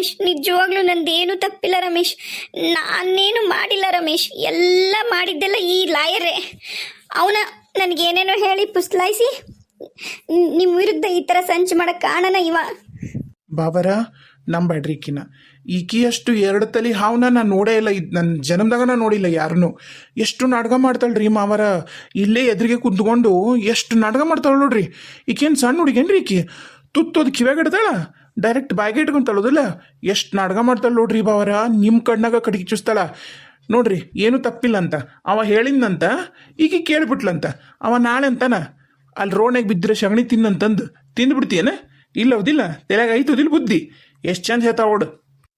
ರಮೇಶ್, ನಿಜವಾಗ್ಲೂ ನಂದೇನು ತಪ್ಪಿಲ್ಲ ರಮೇಶ್. ನಾನೇನು ಮಾಡಿಲ್ಲ ರಮೇಶ್. ಎಲ್ಲ ಮಾಡಿದ್ದೆಲ್ಲ ಈ ಲಾಯರೇ. ಅವನ ನನಗೇನೇನೋ ಹೇಳಿ ಪುಸ್ಲಾಯಿಸಿ ನಿಮ್ಮ ವಿರುದ್ಧ ಈ ಥರ ಸಂಚು ಮಾಡಕ್ಕೆ ಕಾರಣನ ಇವ. ಬಾಬರ ನಂಬೇಡ್ರಿ ಈಕಿ ಅಷ್ಟು ಎರಡು ತಲೆ ಹಾವನ್ನ ನಾನು ನೋಡೇ ಇಲ್ಲ. ನನ್ನ ಜನ್ಮದಾಗ ನಾನು ನೋಡಿಲ್ಲ ಯಾರನ್ನು. ಎಷ್ಟು ನಾಟಕ ಮಾಡ್ತಾಳ್ರಿ ಮಾವರ. ಇಲ್ಲೇ ಎದುರಿಗೆ ಕುಂತ್ಕೊಂಡು ಎಷ್ಟು ನಾಟಕ ಮಾಡ್ತಾಳೆ ನೋಡ್ರಿ. ಈಕೇನು ಸಣ್ಣ ಹುಡುಗೇನ್ರಿ ಈಕಿ? ತುತ್ತೋದು ಕಿವ್ಯಾಗ ಇಡ್ತಾಳ, ಡೈರೆಕ್ಟ್ ಬಾಯಿಗೆ ಇಟ್ಕೊಂತಾಳೋದಿಲ್ಲ. ಎಷ್ಟು ನಾಟಕ ಮಾಡ್ತಾಳೆ ನೋಡ್ರಿ ಬಾವರ. ನಿಮ್ಮ ಕಣ್ಣಾಗ ಕಡಿಗೆ ಚುಸ್ತಾಳ ನೋಡ್ರಿ. ಏನು ತಪ್ಪಿಲ್ಲ ಅಂತ ಅವ ಹೇಳಿದ್ನಂತ ಈಕಿ ಕೇಳ್ಬಿಟ್ಲಂತ. ಅವ ನಾಳೆ ಅಂತಾನ ಅಲ್ಲಿ ರೋಡ್ನಾಗ ಬಿದ್ದರೆ ಸಗಣಿ ತಿನ್ನಂತಂದು ತಿಂದ್ಬಿಡ್ತೀಯನ? ಇಲ್ಲ ಹೌದಿಲ್ಲ? ತಲೆಯಾಗ ಐತೋದಿಲ್ಲ ಬುದ್ಧಿ. ಎಷ್ಟು ಚಂದ ಹೇಳ್ತಾವೋಡು.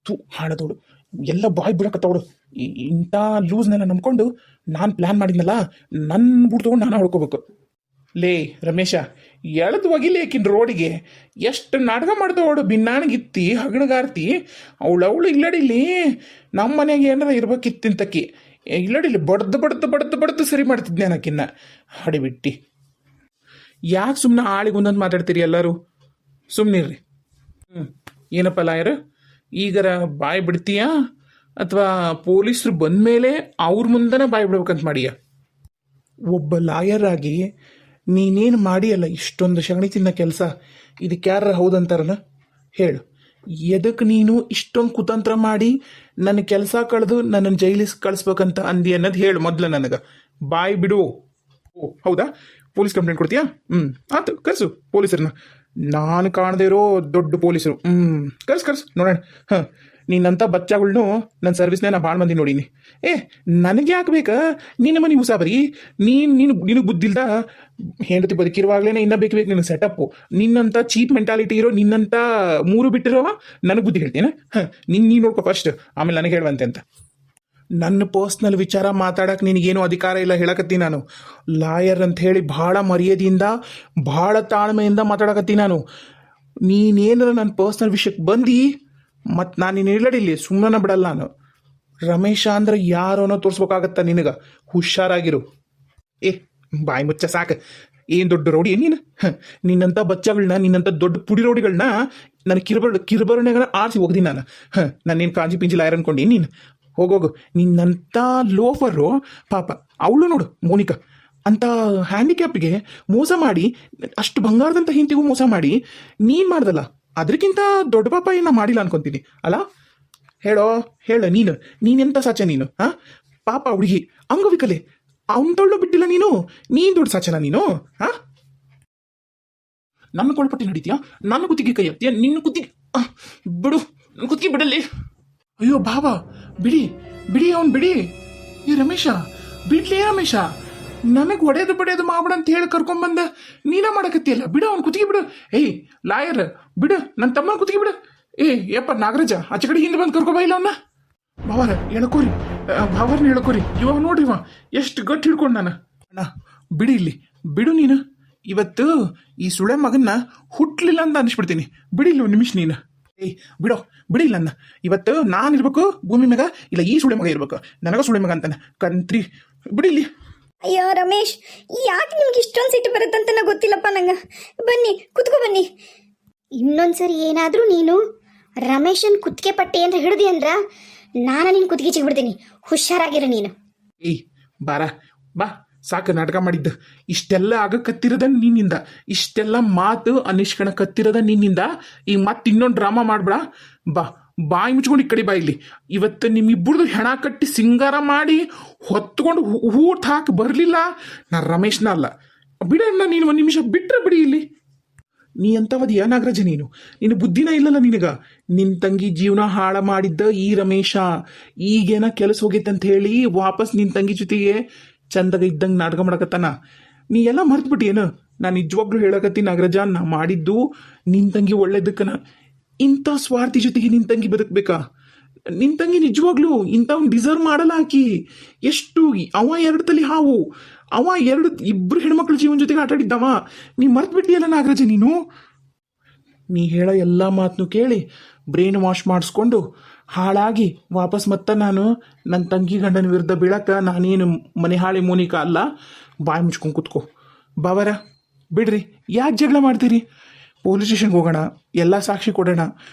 ತೂ ಹಾಳದೋಡು ಎಲ್ಲ ಬಾಯ್ ಬಿಡಕತ್ತವಳು. ಇಂಥ ಲೂಸ್ನೆಲ್ಲ ನಂಬ್ಕೊಂಡು ನಾನು ಪ್ಲ್ಯಾನ್ ಮಾಡಿದ್ನಲ್ಲ, ನನ್ನ ಬುಡ್ ತೊಗೊಂಡು ನಾನು ಹೊಡ್ಕೋಬೇಕು. ಲೇ ರಮೇಶ, ಎಳೆದು ಒಗಿಲೇಕಿನ್ ರೋಡಿಗೆ ಎಷ್ಟು ನಾಟಕ ಮಾಡ್ತಾವಳು. ಭಿನ್ನಾಣಿಗಿತ್ತಿ ಹಗಣಗಾರ್ತಿ ಅವಳು ಇಲ್ಲಡಿಲಿ. ನಮ್ಮ ಮನೆಗೆ ಏನಾರ ಇರ್ಬೇಕಿತ್ತಿಂತಕ್ಕಿ ಇಲ್ಲಡಿಲಿ ಬಡ್ದು ಸರಿ ಮಾಡ್ತಿದ್ದೆ ನಾಕಿನ್ನ ಹಡಿಬಿಟ್ಟಿ. ಯಾಕೆ ಸುಮ್ಮನೆ ಆಳಿಗೆ ಒಂದೊಂದು ಮಾತಾಡ್ತೀರಿ ಎಲ್ಲರೂ? ಸುಮ್ಮನಿರ್ರಿ. ಏನಪ್ಪ ಲಾಯರ್, ಈಗರ ಬಾಯಿ ಬಿಡ್ತೀಯಾ ಅಥವಾ ಪೊಲೀಸರು ಬಂದ ಮೇಲೆ ಅವ್ರ ಮುಂದೆನೇ ಬಾಯಿ ಬಿಡ್ಬೇಕಂತ ಮಾಡಿಯ? ಒಬ್ಬ ಲಾಯರ್ ಆಗಿ ನೀನೇನು ಮಾಡಿಯಲ್ಲ ಇಷ್ಟೊಂದು ಸಗಣಿ ತಿನ್ನ ಕೆಲಸ, ಇದಕ್ಕೆ ಯಾರ ಹೌದಂತಾರನ ಹೇಳು. ಎದಕ್ಕೆ ನೀನು ಇಷ್ಟೊಂದು ಕುತಂತ್ರ ಮಾಡಿ ನನ್ನ ಕೆಲಸ ಕಳೆದು ನನ್ನನ್ನು ಜೈಲಿಗೆ ಕಳಿಸ್ಬೇಕಂತ ಅಂದಿ ಅನ್ನೋದು ಹೇಳು ಮೊದಲು ನನಗೆ. ಬಾಯಿ ಬಿಡು. ಓ ಹೌದಾ, ಪೊಲೀಸ್ ಕಂಪ್ಲೇಂಟ್ ಕೊಡ್ತೀಯಾ? ಆಯ್ತು, ಕರ್ಸು ಪೊಲೀಸರನ್ನ. ನಾನು ಕಾಣದೇ ಇರೋ ದೊಡ್ಡ ಪೊಲೀಸರು. ಕರ್ಸು ನೋಡೋಣ. ನೀನಂಥ ಬಚ್ಚಾಗಳ್ನು ನನ್ನ ಸರ್ವಿಸ್ನೇ ನಾ ಭಾಳ ಮಂದಿ ನೋಡೀನಿ. ನನಗೆ ಯಾಕೆ ಬೇಕಾ ನಿನ್ನ ಮನೆ ಮುಸಾಬರಿ? ನಿನಗೆ ಬುದ್ಧಿಲ್ದ ಹೆಂಡತಿ ಬದುಕಿರುವಾಗಲೇ ಇನ್ನೂ ಬೇಕು ನಿನಗೆ ಸೆಟಪ್ಪು. ನಿನ್ನಂಥ ಚೀಪ್ ಮೆಂಟಾಲಿಟಿ ಇರೋ, ನಿನ್ನಂಥ ಮೂರು ಬಿಟ್ಟಿರೋವ ನನಗೆ ಬುದ್ಧಿ ಹೇಳ್ತೇನೆ. ನೀನು ನೋಡ್ಕೊ ಫಸ್ಟ್, ಆಮೇಲೆ ನನಗೆ ಹೇಳುವಂತೆ ಅಂತ. ನನ್ನ ಪರ್ಸ್ನಲ್ ವಿಚಾರ ಮಾತಾಡಕ್ಕೆ ನಿನಗೇನು ಅಧಿಕಾರ ಇಲ್ಲ ಹೇಳಕತ್ತಿ ನಾನು. ಲಾಯರ್ ಅಂತ ಹೇಳಿ ಭಾಳ ಮರ್ಯಾದೆಯಿಂದ ಭಾಳ ತಾಳ್ಮೆಯಿಂದ ಮಾತಾಡಕತ್ತಿ ನಾನು. ನೀನೇನಾರ ನನ್ನ ಪರ್ಸ್ನಲ್ ವಿಷಯಕ್ಕೆ ಬಂದು ಮತ್ತು ನಾನು ನೀನು ಇಲ್ಲಡಿಲ್ಲಿ ಸುಮ್ಮನೆ ಬಿಡಲ್ಲ ನಾನು. ರಮೇಶ ಅಂದ್ರೆ ಯಾರೋನೋ ತೋರಿಸ್ಬೇಕಾಗತ್ತ ನಿನಗೆ. ಹುಷಾರಾಗಿರು. ಬಾಯಿ ಮುಚ್ಚ ಸಾಕು. ಏನು ದೊಡ್ಡ ರೌಡಿ ನೀನು? ನಿನ್ನಂಥ ಬಚ್ಚಗಳನ್ನ, ನಿನ್ನಂಥ ದೊಡ್ಡ ಪುಡಿ ರೌಡಿಗಳನ್ನ ನನಗೆ ಕಿರುಬರಣೆಗಳನ್ನ ಆರಿಸಿ ಹೋಗ್ದಿ ನಾನು. ನಾನೇನು ಕಾಂಜಿ ಪಿಂಜಿ ಲಾಯರ್ ಅನ್ಕೊಂಡು ನೀನು ಹೋಗೋಗು. ನಿನ್ನಂಥ ಲೋಫರು ಪಾಪ ಅವಳು ನೋಡು ಮೋನಿಕಾ, ಅಂಥ ಹ್ಯಾಂಡಿಕ್ಯಾಪ್ಗೆ ಮೋಸ ಮಾಡಿ, ಅಷ್ಟು ಬಂಗಾರದಂಥ ಹಿಂತಿಗೂ ಮೋಸ ಮಾಡಿ ನೀನು ಮಾಡ್ದಲ್ಲ, ಅದಕ್ಕಿಂತ ದೊಡ್ಡ ಪಾಪ ಏನು ಮಾಡಿಲ್ಲ ಅನ್ಕೊತೀನಿ ಅಲ್ಲ? ಹೇಳೋ ನೀನೆಂಥ ಸಾಚ ನೀನು? ಪಾಪ ಹುಡುಗಿ ಅಂಗವಿಕಲೆ, ಅವನದೊಳ್ಳು ಬಿಟ್ಟಿಲ್ಲ ನೀನು ದೊಡ್ಡ ಸಾಚನ ನೀನು? ನನ್ನ ಕೊಳ್ಪಟ್ಟಿ ನಡೀತೀಯಾ? ನನ್ನ ಕುತ್ತಿಗೆ ಕೈ ಹತ್ತೀಯ? ನಿನ್ನ ಕುತ್ತಿಗೆ ಬಿಡು, ನನ್ನ ಕುತ್ತಿಗೆ ಬಿಡಲ್ಲಿ. ಅಯ್ಯೋ ಬಾಬಾ, ಬಿಡಿ ಅವನು ಬಿಡಿ. ರಮೇಶ ಬಿಡ್ಲೇ ರಮೇಶ, ನನಗೆ ಒಡೆದು ಮಾಡ್ಬಿಡ ಅಂತ ಹೇಳಿ ಕರ್ಕೊಂಬಂದ ನೀನ ಮಾಡಕತ್ತಿಯಲ್ಲ. ಬಿಡು ಅವ್ನು ಕುತ್ತಿಗೆ ಬಿಡು. ಲಾಯರ್ ಬಿಡು, ನನ್ನ ತಮ್ಮನ ಕುತ್ತಿಗೆ ಬಿಡು. ಯಪ್ಪ ನಾಗರಾಜ, ಆಚೆ ಕಡೆ ಹಿಂದೆ ಬಂದು ಕರ್ಕೊಬ ಇಲ್ಲ ಅವನ್ನ. ಭಾವರ ಹೇಳ್ಕೋರಿ ಇವಾಗ ನೋಡ್ರಿ ಇವ ಎಷ್ಟು ಗಟ್ಟಿ ಹಿಡ್ಕೊಂಡು ನಾನು. ಅಣ್ಣ ಬಿಡಿ ಇಲ್ಲಿ, ಬಿಡು ನೀನು. ಇವತ್ತು ಈ ಸುಳೆ ಮಗನ್ನ ಹುಟ್ಲಿಲ್ಲ ಅಂತ ಅನಿಸ್ಬಿಡ್ತೀನಿ. ಬಿಡಿಲ್ಲ ಒಂದು ನಿಮಿಷ ನೀನು. ಬಿಡಿಲ್ಲ ಅನ್ನ. ಇವತ್ತು ನಾನು ಇರ್ಬೇಕು ಭೂಮಿ ಮಗ, ಇಲ್ಲ ಈ ಸುಳೆ ಮಗ ಇರ್ಬೇಕು. ನನಗ ಸುಳೆ ಮಗ ಅಂತಾನೆ ಕಂತ್ರಿ. ಬಿಡಿಲ್ಲಿ. ಅಯ್ಯೋ ರಮೇಶ್, ಯಾಕೆ ನಿಮ್ಗೆ ಇಷ್ಟೊಂದು ಸಿಟ್ಟು ಬರುತ್ತಂತ ಗೊತ್ತಿಲ್ಲಪ್ಪ ನಂಗೆ. ಬನ್ನಿ ಕುತ್ಕೋ ಬನ್ನಿ. ಇನ್ನೊಂದ್ಸರಿ ಏನಾದರೂ ನೀನು ರಮೇಶನ್ ಕುತ್ತಿಗೆ ಪಟ್ಟಿ ಅಂತ ಹಿಡಿದಿ ಅಂದ್ರ ನಾನು ನಿನ್ನ ಕುತ್ತಿಗೆ ಚಿಗ್ಬಿಡ್ತೀನಿ. ಹುಷಾರಾಗಿರ ನೀನು. ಬಾ ಸಾಕು ನಾಟಕ ಮಾಡಿದ್ದು. ಇಷ್ಟೆಲ್ಲ ಆಗಕತ್ತಿರದ ನಿನ್ನಿಂದ, ಇಷ್ಟೆಲ್ಲ ಮಾತು ಅನಿಷ್ಕಣ ಕತ್ತಿರದ ನಿನ್ನಿಂದ. ಈಗ ಮತ್ತೆ ಇನ್ನೊಂದು ಡ್ರಾಮಾ ಮಾಡ್ಬೇಡ. ಬಾಯಿ ಮುಚ್ಕೊಂಡು ಈ ಕಡೆ ಬಾ ಇಲ್ಲಿ. ಇವತ್ತು ನಿಮ್ಮಿಬ್ಬರದು ಹೆಣ ಕಟ್ಟಿ ಸಿಂಗಾರ ಮಾಡಿ ಹೊತ್ಕೊಂಡು ಊಟ ಹಾಕಿ ಬರಲಿಲ್ಲ ನಾ ರಮೇಶ್ನ ಅಲ್ಲ. ಬಿಡಣ್ಣ ನೀನು ಒಂದು ನಿಮಿಷ ಬಿಟ್ರೆ ಬಿಡಿ ಇಲ್ಲಿ. ನೀ ಅಂತವದಿಯ ನಾಗರಾಜ? ನೀನು ಬುದ್ಧಿನ ಇಲ್ಲಲ್ಲ ನಿನಗ. ನಿನ್ನ ತಂಗಿ ಜೀವನ ಹಾಳ ಮಾಡಿದ್ದ ಈ ರಮೇಶ ಈಗೇನ ಕೆಲಸ ಹೋಗೈತಂತ ಹೇಳಿ ವಾಪಸ್ ನಿನ್ನ ತಂಗಿ ಜೊತೆಗೆ ಚಂದಾಗ ಇದ್ದಂಗೆ ನಾಟಕ ಮಾಡಕತ್ತಾನ. ನೀ ಎಲ್ಲ ಮರ್ತ್ಬಿಟ್ಟು ಏನು? ನಾನು ನಿಜವಾಗ್ಲೂ ಹೇಳಕತ್ತೀನಿ ನಾಗರಾಜ, ನಾ ಮಾಡಿದ್ದು ನಿನ್ನ ತಂಗಿ ಒಳ್ಳೇದಕ್ಕನ. ಇಂಥ ಸ್ವಾರ್ಥಿ ಜೊತೆಗೆ ನಿನ್ನ ತಂಗಿ ಬದುಕಬೇಕಾ? ನಿನ್ನ ತಂಗಿ ನಿಜವಾಗ್ಲೂ ಇಂಥವ್ನು ಡಿಸರ್ವ್ ಮಾಡಲ್ಲ. ಆಕಿ ಎಷ್ಟು ಅವ ಎರಡು ತಲೆ ಹಾವು, ಅವ ಇಬ್ಬರು ಹೆಣ್ಮಕ್ಳ ಜೀವನ ಜೊತೆಗೆ ಆಟಾಡಿದ್ದವ. ನೀ ಮರ್ತ್ಬಿಟ್ಟಿಯಲ್ಲ ನಾಗರಾಜ ನೀನು. ನೀ ಹೇಳೋ ಎಲ್ಲ ಮಾತನ್ನು ಕೇಳಿ ಬ್ರೈನ್ ವಾಶ್ ಮಾಡಿಸ್ಕೊಂಡು ಹಾಳಾಗಿ ವಾಪಸ್ ನಾನು ನನ್ನ ತಂಗಿ ಗಂಡನ ವಿರುದ್ಧ ಬೀಳಕ್ಕ ನಾನೇನು ಮನೆ ಹಾಳಿ ಮೋನಿಕಾ ಅಲ್ಲ. ಬಾಯಿ ಮುಚ್ಕೊಂಡು ಕೂತ್ಕೋ. ಬಾವರ ಬಿಡ್ರಿ, ಯಾಕೆ ಜಗಳ ಮಾಡ್ತೀರಿ? ಪೊಲೀಸ್ ಸ್ಟೇಷನ್ಗೆ ಹೋಗೋಣ, ಎಲ್ಲ ಸಾಕ್ಷಿ ಕೊಡೋಣ.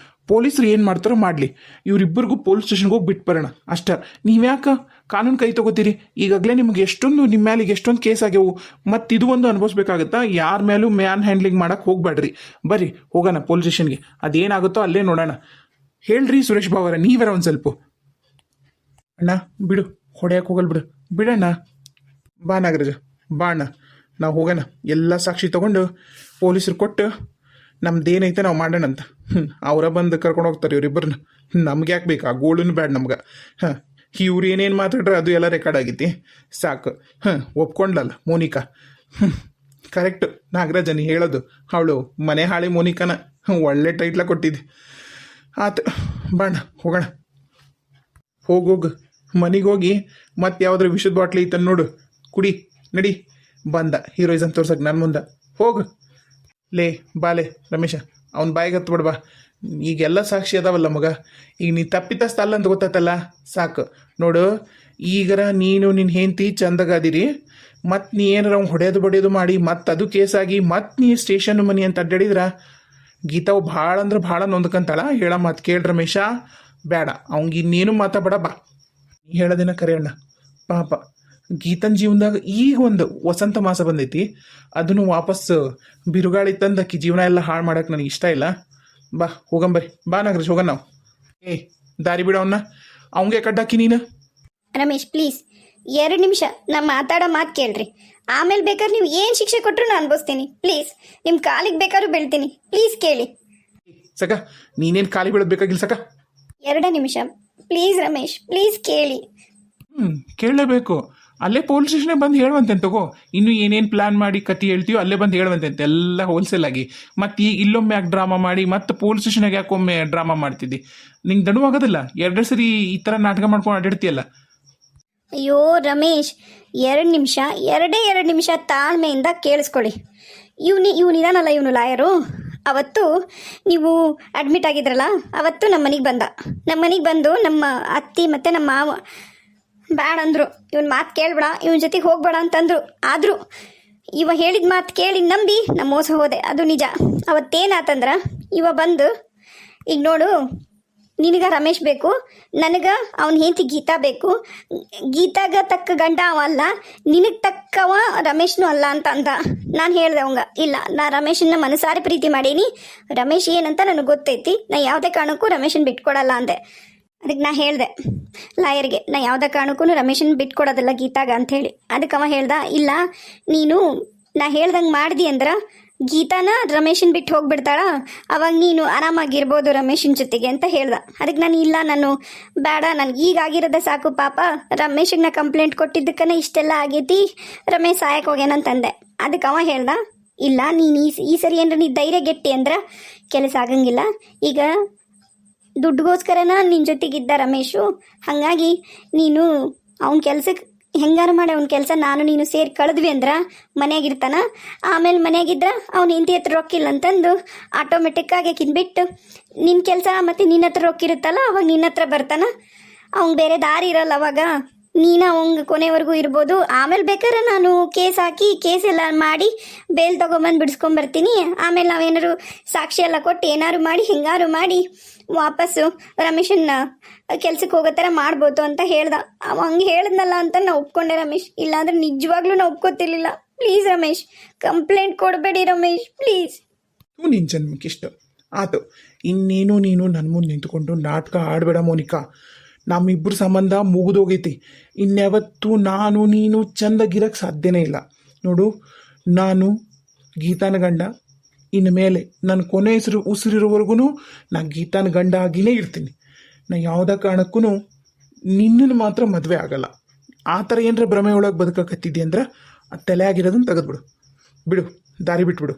ಪೊಲೀಸರು ಏನು ಮಾಡ್ತಾರೋ ಮಾಡಲಿ, ಇವರಿಬ್ಬರಿಗೂ ಪೊಲೀಸ್ ಸ್ಟೇಷನ್ಗೆ ಹೋಗಿ ಬಿಟ್ಟು ಬರೋಣ ಅಷ್ಟೇ. ನೀವ್ಯಾಕೆ ಕಾನೂನು ಕೈ ತಗೋತೀರಿ? ಈಗಾಗಲೇ ನಿಮ್ಗೆ ಎಷ್ಟೊಂದು ನಿಮ್ಮ ಮೇಲೆ ಎಷ್ಟೊಂದು ಕೇಸ್ ಆಗ್ಯವು, ಮತ್ತು ಇದು ಒಂದು ಅನುಭವಿಸ್ಬೇಕಾಗತ್ತಾ? ಯಾರ ಮೇಲೂ ಮ್ಯಾನ್ ಹ್ಯಾಂಡ್ಲಿಂಗ್ ಮಾಡಕ್ಕೆ ಹೋಗ್ಬೇಡ್ರಿ. ಬರ್ರಿ ಹೋಗೋಣ ಪೊಲೀಸ್ ಸ್ಟೇಷನ್ಗೆ, ಅದೇನಾಗುತ್ತೋ ಅಲ್ಲೇ ನೋಡೋಣ. ಹೇಳ್ರಿ ಸುರೇಶ್ ಬಾವರ, ನೀವರ ಒಂದು ಸ್ವಲ್ಪ. ಅಣ್ಣ ಬಿಡು, ಹೊಡೆಯಕ್ಕೆ ಹೋಗಲ್ ಬಿಡು, ಬಿಡಣ್ಣ. ಬಾ ನಾಗರಾಜ, ಬಾ ಅಣ್ಣ, ನಾವು ಹೋಗೋಣ. ಎಲ್ಲ ಸಾಕ್ಷಿ ತಗೊಂಡು ಪೊಲೀಸರು ಕೊಟ್ಟು ನಮ್ದೇನೈತೆ ನಾವು ಮಾಡೋಣ ಅಂತ. ಅವರ ಬಂದು ಕರ್ಕೊಂಡು ಹೋಗ್ತಾರೆ ಇವರಿಬ್ಬರನ್ನ. ನಮ್ಗೆ ಯಾಕೆ ಬೇಕಾ ಗೋಳನ್ನು ಬೇಡ ನಮ್ಗೆ. ಇವ್ರು ಏನೇನು ಮಾತಾಡ್ರೆ ಅದು ಎಲ್ಲ ರೆಕಾರ್ಡ್ ಆಗೈತಿ, ಸಾಕು. ಒಪ್ಕೊಂಡ್ಲಲ್ಲ ಮೋನಿಕಾ. ಕರೆಕ್ಟು ನಾಗರಾಜ ನೀ ಹೇಳೋದು. ಅವಳು ಮನೆ ಹಾಳಿ ಮೋನಿಕಾನ ಒಳ್ಳೆ ಟೈಟ್ಲ ಕೊಟ್ಟಿದ್ದೆ. ಆತು ಬಾಣ ಹೋಗೋಣ. ಹೋಗೋಗು ಮನೆಗೆ ಹೋಗಿ ಮತ್ತೆ ಯಾವ್ದಾರ ವಿಷದ ಬಾಟ್ಲಿ ಐತನ್ ನೋಡು, ಕುಡಿ. ನಡಿ, ಬಂದ ಹೀರೋಯಿಸಮ್ ತೋರ್ಸಕ್ಕೆ ನನ್ನ ಮುಂದೆ. ಹೋಗು ಲೇ, ಬಾಲೆ ರಮೇಶ, ಅವ್ನ ಬಾಯಿಗೆ ಹತ್ಬಿಡ್ ಬಾ. ಈಗೆಲ್ಲ ಸಾಕ್ಷಿ ಅದಾವಲ್ಲ ಮಗ, ಈಗ ನೀ ತಪ್ಪಿತಸ್ಥ ಅಂತ ಗೊತ್ತಾತಲ್ಲ, ಸಾಕು. ನೋಡು, ಈಗರ ನೀನು ನಿನ್ನ ಹೆಂಡತಿ ಚಂದಗಾದಿರಿ, ಮತ್ತು ನೀ ಏನಾರ ಅವ್ನು ಹೊಡೆಯೋದು ಬಡಿಯೋದು ಮಾಡಿ ಮತ್ತೆ ಅದು ಕೇಸಾಗಿ ಮತ್ತೆ ನೀ ಸ್ಟೇಷನ್ ಮನಿ ಅಂತ ಅಡ್ಡಾಡಿದ್ರ ಗೀತಾವು ಭಾಳ ಅಂದ್ರೆ ಭಾಳ ನೊಂದ್ಕಂತಾಳ. ಹೇಳ ಮಾತು ಕೇಳಿ ರಮೇಶ, ಬೇಡ ಅವ್ಗೆ ಇನ್ನೇನು ಮಾತಾಡ ಬಾ. ನೀ ಹೇಳೋದೇನ ಕರೆ ಅಣ್ಣ. ಪಾಪ ಗೀತನ ಜೀವನದಾಗ ಈಗ ಒಂದು ವಸಂತ ಮಾಸ ಬಂದೈತಿ, ಅದನ್ನು ವಾಪಸ್ ಬಿರುಗಾಳಿ ತಂದು ಅಕ್ಕಿ ಜೀವನ ಎಲ್ಲ ಹಾಳು ಮಾಡಕ್ಕೆ ನನಗೆ ಇಷ್ಟ ಇಲ್ಲ. ಬಾ ಹೋಗಂಬರಿ, ಬಾ ನಾಗರಾಜ್ ಹೋಗೋಣ ನಾವು. ದಾರಿ ಬಿಡವನ್ನ ಅವಂಗೆ ಕಡ್ಡಾಕಿ ನೀನು. ರಮೇಶ್ ಪ್ಲೀಸ್ 2 ನಿಮಿಷ ನಾ ಮಾತಾಡೋ ಮಾತು ಕೇಳ್ರಿ. ಆಮೇಲೆ ಬೇಕಾದ್ರೆ ನೀವು ಏನು ಶಿಕ್ಷೆ ಕೊಟ್ಟರು ನಾನು ಅನ್ಭವಿಸ್ತೀನಿ. ಪ್ಲೀಸ್ ನಿಮ್ಮ ಕಾಲಿಗೆ ಬೇಕಾದ್ರೂ ಬೀಳ್ತೀನಿ. ಪ್ಲೀಸ್ ಕೇಳಿ. ಸಕ ನೀನೇನು ಖಾಲಿ ಬೀಳೋದು ಬೇಕಾಗಿಲ್ಲ ಸಕ. 2 ನಿಮಿಷ ಪ್ಲೀಸ್ ರಮೇಶ್, ಪ್ಲೀಸ್ ಕೇಳಿ. ಕೇಳಲೇಬೇಕು. ಅಲ್ಲೇ ಪೊಲೀಸ್ ಸ್ಟೇಷನ್ಗೆ ಬಂದು ಹೇಳುವಂತೆ ತಗೋ. ಇನ್ನು ಏನೇನು ಪ್ಲಾನ್ ಮಾಡಿ ಕತಿ ಹೇಳ್ತೀವೋ ಅಲ್ಲೇ ಬಂದು ಹೇಳುವಂತೆ ಅಂತ, ಎಲ್ಲ ಹೋಲ್ಸೇಲ್ ಆಗಿ. ಮತ್ತು ಈಗ ಇಲ್ಲೊಮ್ಮೆ ಯಾಕೆ ಡ್ರಾಮಾ ಮಾಡಿ ಮತ್ತೆ ಪೊಲೀಸ್ ಸ್ಟೇಷನ್ಗೆ ಯಾಕೊಮ್ಮೆ ಡ್ರಾಮಾ ಮಾಡ್ತಿದ್ದಿ? ನಿಂಗೆ ದಣುವಾಗೋದಿಲ್ಲ? 2 ಸರಿ ಈ ಥರ ನಾಟಕ ಮಾಡ್ಕೊಂಡು ಅಡ್ಡಿಡ್ತೀಯಲ್ಲ. ಅಯ್ಯೋ ರಮೇಶ್, 2 ನಿಮಿಷ, 2 ನಿಮಿಷ ತಾಳ್ಮೆಯಿಂದ ಕೇಳಿಸ್ಕೊಳ್ಳಿ. ಇವನಿದಾನಲ್ಲ, ಇವನು ಲಾಯರು. ಅವತ್ತು ನೀವು ಅಡ್ಮಿಟ್ ಆಗಿದ್ರಲ್ಲ, ಅವತ್ತು ನಮ್ಮ ಮನೆಗೆ ಬಂದು ನಮ್ಮ ಅತ್ತಿ ಮತ್ತು ನಮ್ಮ ಮಾವ ಬೇಡ ಅಂದರು. ಇವನ್ ಮಾತು ಕೇಳಬೇಡ, ಇವನ ಜೊತೆಗೆ ಹೋಗ್ಬೇಡ ಅಂತಂದರು. ಆದರೂ ಇವ ಹೇಳಿದ ಮಾತು ಕೇಳಿ ನಂಬಿ ನಾ ಮೋಸ ಹೋದೆ, ಅದು ನಿಜ. ಅವತ್ತೇನಾತಂದ್ರೆ ಇವ ಬಂದು, ಈಗ ನೋಡು, ನಿನಗೆ ರಮೇಶ್ ಬೇಕು, ನನಗೆ ಅವನ ಹೆಂಡತಿ ಗೀತಾ ಬೇಕು. ಗೀತಾಗ ತಕ್ಕ ಗಂಡ ಅವ ಅಲ್ಲ, ನಿನಗೆ ತಕ್ಕವ ರಮೇಶ್ನೂ ಅಲ್ಲ ಅಂತ ಅಂದ. ನಾನು ಹೇಳ್ದೆ ಅವಂಗ, ಇಲ್ಲ, ನಾ ರಮೇಶನ್ನ ಮನಸಾರಿ ಪ್ರೀತಿ ಮಾಡೀನಿ. ರಮೇಶ್ ಏನಂತ ನನಗೆ ಗೊತ್ತೈತಿ, ನಾ ಯಾವುದೇ ಕಾರಣಕ್ಕೂ ರಮೇಶನ್ ಬಿಟ್ಕೊಡಲ್ಲ ಅಂದೆ. ಅದಕ್ಕೆ ನಾ ಹೇಳ್ದೆ ಲಾಯರ್ಗೆ, ನಾ ಯಾವುದೇ ಕಾರಣಕ್ಕೂ ರಮೇಶನ್ ಬಿಟ್ಕೊಡೋದಿಲ್ಲ ಗೀತಾಗ ಅಂಥೇಳಿ. ಅದಕ್ಕೆ ಅವ ಹೇಳ್ದ, ಇಲ್ಲ ನೀನು ನಾ ಹೇಳ್ದಂಗೆ ಮಾಡ್ದಿ ಅಂದ್ರೆ ಗೀತಾನ ರಮೇಶನ್ ಬಿಟ್ಟು ಹೋಗ್ಬಿಡ್ತಾಳ, ಅವಾಗ ನೀನು ಆರಾಮಾಗಿರ್ಬೋದು ರಮೇಶನ್ ಜೊತೆಗೆ ಅಂತ ಹೇಳ್ದ. ಅದಕ್ಕೆ ನಾನು ಇಲ್ಲ, ನಾನು ಬೇಡ, ನನಗೆ ಈಗಾಗಿರೋದ ಸಾಕು, ಪಾಪ ರಮೇಶಿಗೆ ನಾ ಕಂಪ್ಲೇಂಟ್ ಕೊಟ್ಟಿದ್ದಕ್ಕನ ಇಷ್ಟೆಲ್ಲ ಆಗೈತಿ, ರಮೇಶ್ ಸಾಯಕ್ಕೆ ಹೋಗ್ಯಾನಂತಂದೆ. ಅದಕ್ಕೆ ಅವ ಹೇಳ್ದ, ಇಲ್ಲ ನೀನು ಈ ಸರಿ ಏನ್ರ ನೀ ಧೈರ್ಯ ಗೆಟ್ಟಿ ಅಂದ್ರೆ ಕೆಲಸ ಆಗಂಗಿಲ್ಲ. ಈಗ ದುಡ್ಡುಗೋಸ್ಕರನ ನಿನ್ನ ಜೊತೆಗಿದ್ದ ರಮೇಶು, ಹಾಗಾಗಿ ನೀನು ಅವನ ಕೆಲ್ಸಕ್ಕೆ ಹೆಂಗಾರು ಮಾಡಿ ಅವ್ನ ಕೆಲಸ ನಾನು ನೀನು ಸೇರಿ ಕಳೆದ್ವಿ ಅಂದ್ರೆ ಮನೆಯಾಗಿರ್ತಾನ. ಆಮೇಲೆ ಮನೆಯಾಗಿದ್ರೆ ಅವ್ನು ಹೆಂಡತಿ ಹತ್ರ ರೊಕ್ಕಿಲ್ಲ ಅಂತಂದು ಆಟೋಮೆಟಿಕ್ಕಾಗಿ ಬಿಟ್ಟು ನಿನ್ನ ಕೆಲಸ ಮತ್ತು ನಿನ್ನ ಹತ್ರ ರೊಕ್ಕಿರುತ್ತಲ್ಲ, ಅವಾಗ ನಿನ್ನ ಹತ್ರ ಬರ್ತಾನ. ಅವ್ನು ಬೇರೆ ದಾರಿ ಇರಲ್ಲ. ಅವಾಗ ನೀನು ಅವಂಗೆ ಕೊನೆವರೆಗೂ ಇರ್ಬೋದು. ಆಮೇಲೆ ಬೇಕಾದ್ರೆ ನಾನು ಕೇಸ್ ಹಾಕಿ ಕೇಸ್ ಎಲ್ಲ ಮಾಡಿ ಬೇಲ್ ತೊಗೊಂಬಂದು ಬಿಡಿಸ್ಕೊಂಬರ್ತೀನಿ. ಆಮೇಲೆ ನಾವೇನಾರು ಸಾಕ್ಷಿ ಎಲ್ಲ ಕೊಟ್ಟು ಏನಾರು ಮಾಡಿ ಹೆಂಗಾರು ಮಾಡಿ ವಾಪಸ್ಸು ರಮೇಶನ್ನ ಕೆಲ್ಸಕ್ಕೆ ಹೋಗೋ ಥರ ಮಾಡ್ಬೋದು ಅಂತ ಹೇಳ್ದ. ಅವ ಹಂಗೆ ಹೇಳಿದ್ನಲ್ಲ ಅಂತ ನಾ ಒಪ್ಕೊಂಡೆ ರಮೇಶ್, ಇಲ್ಲಾಂದ್ರೆ ನಿಜವಾಗ್ಲೂ ನಾ ಒಪ್ಕೋತಿರ್ಲಿಲ್ಲ. ಪ್ಲೀಸ್ ರಮೇಶ್, ಕಂಪ್ಲೇಂಟ್ ಕೊಡಬೇಡಿ ರಮೇಶ್, ಪ್ಲೀಸ್. ನಿನ್ನ ಜನ್ಮಕ್ಕಿಷ್ಟ ಆತು. ಇನ್ನೇನು ನೀನು ನನ್ನ ಮುಂದೆ ನಿಂತ್ಕೊಂಡು ನಾಟಕ ಆಡಬೇಡ ಮೋನಿಕಾ. ನಮ್ಮಿಬ್ಬರು ಸಂಬಂಧ ಮುಗಿದೋಗೈತಿ. ಇನ್ಯಾವತ್ತೂ ನಾನು ನೀನು ಚಂದಾಗಿರಕ್ಕೆ ಸಾಧ್ಯನೇ ಇಲ್ಲ. ನೋಡು, ನಾನು ಗೀತಾನ ಗಂಡ, ಇನ್ನು ಮೇಲೆ ನನ್ನ ಕೊನೆ ಉಸಿರಿರೋವರೆಗೂ ನಾ ಗೀತಾನ ಗಂಡ ಆಗಿನೇ ಇರ್ತೀನಿ. ನಾ ಯಾವುದೇ ಕಾರಣಕ್ಕೂ ನಿನ್ನನ್ನು ಮಾತ್ರ ಮದುವೆ ಆಗಲ್ಲ. ಆ ಥರ ಏನರ ಭ್ರಮೆ ಒಳಗೆ ಬದುಕಕತ್ತಿದ್ದೆ ಅಂದ್ರೆ ಅದು ತಲೆ ಆಗಿರೋದನ್ನು ತೆಗೆದ್ಬಿಡು. ಬಿಡು, ದಾರಿ ಬಿಟ್ಬಿಡು.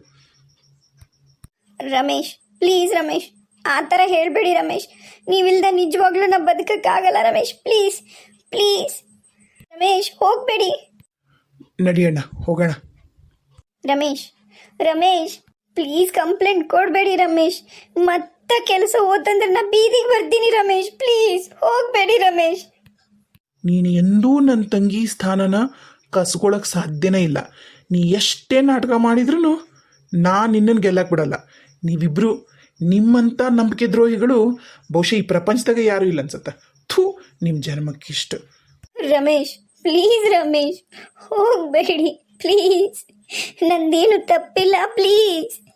ರಮೇಶ್ ಪ್ಲೀಸ್ ರಮೇಶ್, ಆ ಥರ ಹೇಳಬೇಡಿ ರಮೇಶ್. ನೀವಿಲ್ದ ನಿಜವಾಗ್ಲೂ ನಾ ಬದುಕಕ್ಕಾಗಲ್ಲ ರಮೇಶ್, ಪ್ಲೀಸ್ ಪ್ಲೀಸ್ ರಮೇಶ್, ಹೋಗಬೇಡಿ. ನಡಿಯಣ್ಣ, ಹೋಗೋಣ. ರಮೇಶ್ ರಮೇಶ್ ಪ್ಲೀಸ್ ಕಂಪ್ಲೇಂಟ್ ಕೊಡಬೇಡಿ ರಮೇಶ್. ಮತ್ತೆ ಕೆಲಸ ಹೋತಂದ್ರೆ ನಾ ಬೀದಿಗೆ ಬರ್ತೀನಿ ರಮೇಶ್, ಪ್ಲೀಸ್ ಹೋಗಬೇಡಿ ರಮೇಶ್. ನೀನು ಎಂದೂ ನನ್ನ ತಂಗಿ ಸ್ಥಾನನ ಕಸ್ಕೊಳಕ್ಕೆ ಸಾಧ್ಯನೇ ಇಲ್ಲ. ನೀ ಎಷ್ಟೇ ನಾಟಕ ಮಾಡಿದ್ರೂ ನಾನು ನಿನ್ನನ್ನು ಗೆಲ್ಲಕ್ಕೆ ಬಿಡಲ್ಲ. ನೀವಿಬ್ಬರು ನಿಮ್ಮಂಥ ನಂಬಿಕೆ ದ್ರೋಹಿಗಳು ಬಹುಶಃ ಈ ಪ್ರಪಂಚದಾಗ ಯಾರೂ ಇಲ್ಲ ಅನ್ಸತ್ತ. ಥೂ, ನಿಮ್ಮ ಜನ್ಮಕ್ಕಿಷ್ಟು. ರಮೇಶ್ ಪ್ಲೀಸ್ ರಮೇಶ್ ಹೋಗಬೇಡಿ ಪ್ಲೀಸ್, ನಂದೇನು ತಪ್ಪಿಲ್ಲ ಪ್ಲೀಸ್.